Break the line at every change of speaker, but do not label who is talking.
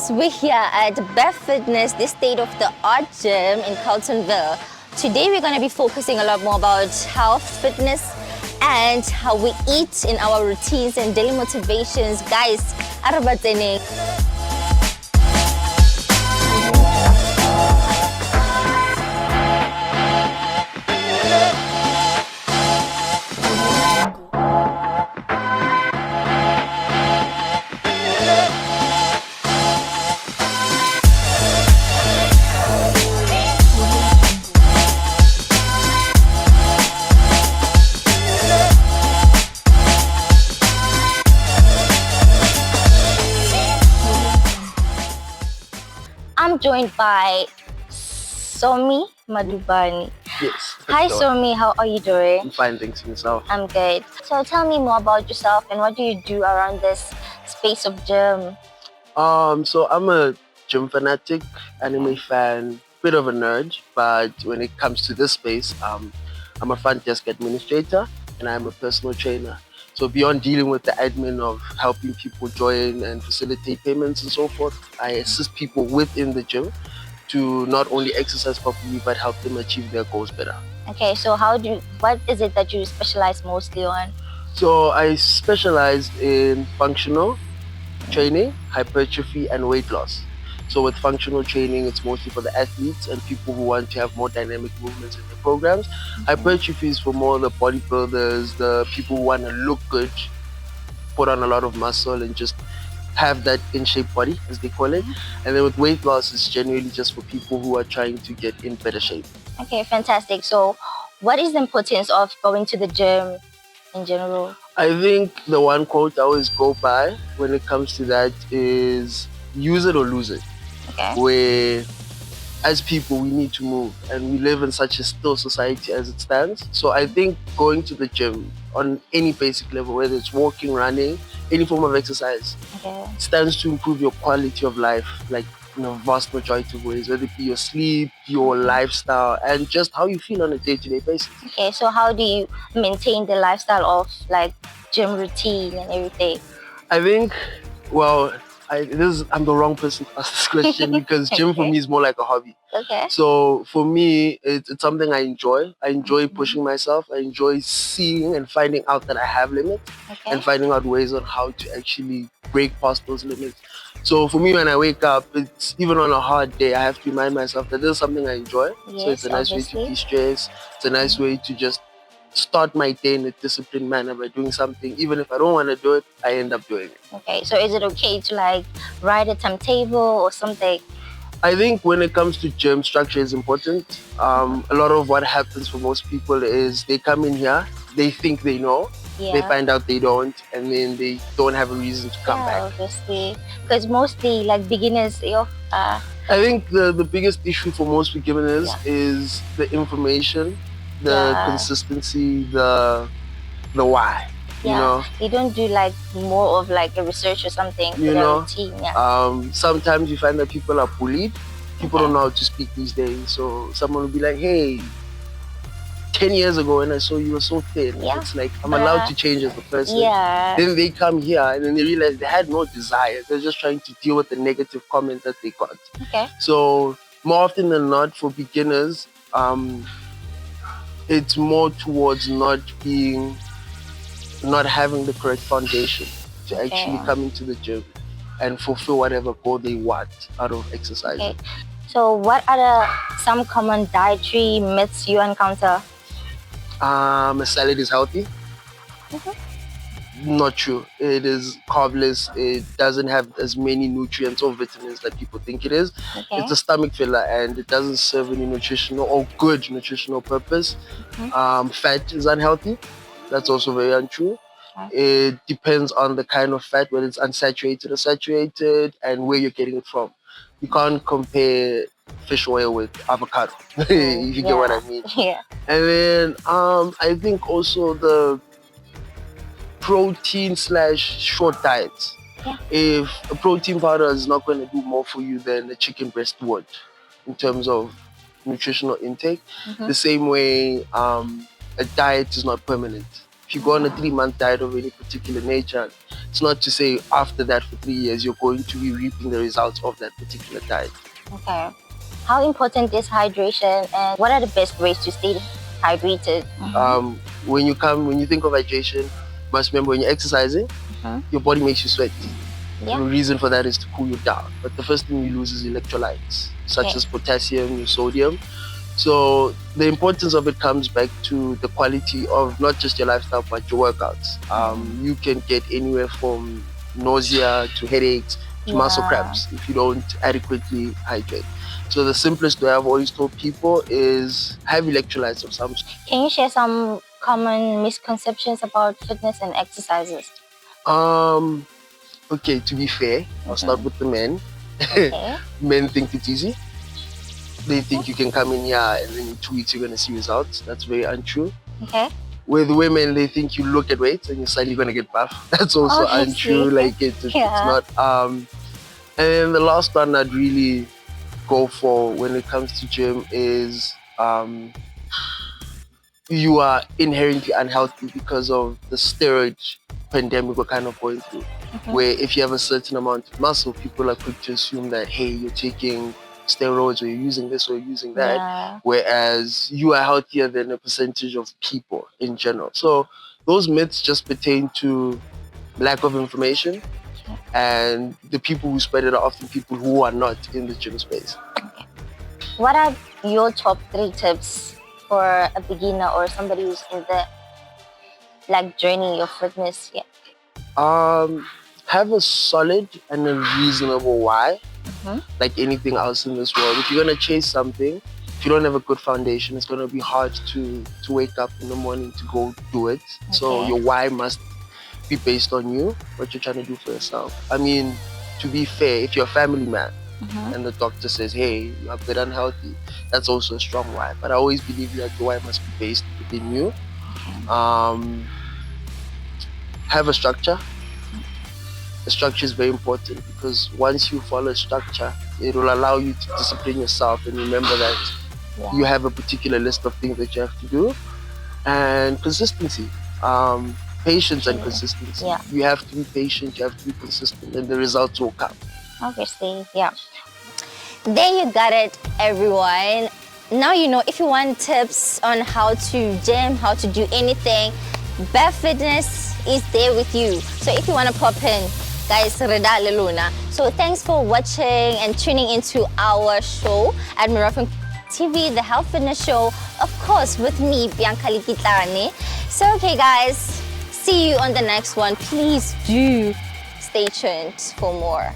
guys, we're here at Beth Fitness, the state-of-the-art gym in Carltonville. Today we're going to be focusing a lot more about health, fitness, and how we eat in our routines and daily motivations. Guys, arabatene. I'm joined by Somi Madubani.
Yes.
Hi Somi, how are you doing?
I'm fine, thanks to yourself.
I'm good. So tell me more about yourself and what do you do around this space of gym?
So I'm a gym fanatic, anime fan, bit of a nerd, but when it comes to this space, I'm a front desk administrator and I'm a personal trainer. So beyond dealing with the admin of helping people join and facilitate payments and so forth, I assist people within the gym to not only exercise properly but help them achieve their goals better.
Okay, so what is it that you specialize mostly on?
So I specialize in functional training, hypertrophy, and weight loss. So with functional training, it's mostly for the athletes and people who want to have more dynamic movements in their programs. Hypertrophy is for more the bodybuilders, the people who want to look good, put on a lot of muscle and just have that in-shape body, as they call it. And then with weight loss, it's generally just for people who are trying to get in better shape.
Okay, fantastic. So what is the importance of going to the gym in general?
I think the one quote I always go by when it comes to that is use it or lose it.
Okay.
Where as people we need to move and we live in such a still society as it stands. So I think going to the gym on any basic level, whether it's walking, running, any form of exercise, stands to improve your quality of life, like in a vast majority of ways, whether it be your sleep, your lifestyle, and just how you feel on a day-to-day basis.
Okay, so how do you maintain the lifestyle of like gym routine and everything?
I think, well, I'm the wrong person to ask this question because gym for me is more like a hobby.
Okay.
So for me, it's something I enjoy. I enjoy pushing myself. I enjoy seeing and finding out that I have limits and finding out ways on how to actually break past those limits. So for me, when I wake up, it's even on a hard day, I have to remind myself that this is something I enjoy.
Yes,
so it's a nice way to de-stress. It's a nice way to just start my day in a disciplined manner by doing something. Even if I don't want to do it, I end up doing it.
Okay, so is it okay to like write a timetable or something?
I think when it comes to gym, structure is important. A lot of what happens for most people is they come in here, they think they know, they find out they don't, and then they don't have a reason to come back.
Obviously, because mostly like beginners,
I think the biggest issue for most beginners is the information, the consistency, the why. You know,
they don't do like more of like a research or something.
You know,
routine,
sometimes you find that people are bullied. People don't know how to speak these days. So someone will be like, "Hey, 10 years ago when I saw you were so thin." It's like I'm allowed to change as a person. Then they come here and then they realize they had no desire. They're just trying to deal with the negative comment that they got. So more often than not, for beginners, it's more towards not having the correct foundation to actually come into the gym and fulfill whatever goal they want out of exercising.
So what are some common dietary myths you encounter?
A salad is healthy. Not true. It is carbless. It doesn't have as many nutrients or vitamins that people think it is. It's a stomach filler and it doesn't serve any nutritional or good nutritional purpose. Fat is unhealthy. That's also very untrue. It depends on the kind of fat, whether it's unsaturated or saturated, and where you're getting it from. You can't compare fish oil with avocado, if you get what I mean. And then I think also the protein / short diets. If a protein powder is not going to do more for you than a chicken breast would in terms of nutritional intake, the same way a diet is not permanent. If you go on a 3-month diet of any particular nature, it's not to say after that for 3 years you're going to be reaping the results of that particular diet.
Okay. How important is hydration, and what are the best ways to stay hydrated?
When you think of hydration, you must remember when you're exercising, your body makes you sweat.
Yeah.
The reason for that is to cool you down. But the first thing you lose is electrolytes, such as potassium, your sodium. So the importance of it comes back to the quality of not just your lifestyle, but your workouts. You can get anywhere from nausea to headaches to muscle cramps if you don't adequately hydrate. So the simplest way I've always told people is have electrolytes of some sort.
Can you share some common misconceptions about fitness and exercises?
Okay, to be fair, I'll start with the men.
Okay.
Men think it's easy. They think you can come in here and then in 2 weeks you're going to see results. That's very untrue.
Okay.
With women, they think you look at weights and you're suddenly going to get buff. That's also untrue. Like it's not. And then the last one I'd really go for when it comes to gym is you are inherently unhealthy because of the steroid pandemic we're kind of going through. Where if you have a certain amount of muscle, people are quick to assume that, hey, you're taking steroids or you're using this or you're using that, whereas you are healthier than a percentage of people in general. So those myths just pertain to lack of information, and the people who spread it are often people who are not in the gym space.
What are your top 3 tips for a beginner or somebody who's in the journey of fitness?
Have a solid and a reasonable why. Like anything else in this world, if you're gonna chase something, if you don't have a good foundation, it's gonna be hard to wake up in the morning to go do it. So your why must be based on you, what you're trying to do for yourself. I mean, to be fair, if you're a family man and the doctor says, hey, you're a bit unhealthy, that's also a strong why. But I always believe that the why must be based within you. Have a structure. The structure is very important because once you follow a structure, it will allow you to discipline yourself and remember that you have a particular list of things that you have to do. And consistency, patience and consistency. You have to be patient, you have to be consistent, and the results will come.
Obviously, There you got it, everyone. Now you know, if you want tips on how to gym, how to do anything, Bev Fitness is there with you. So if you want to pop in, guys, Reda Leluna. So thanks for watching and tuning into our show at Moroccan TV, the Health Fitness Show, of course, with me, Bianca Likitane. So, okay, guys, see you on the next one. Please do stay tuned for more.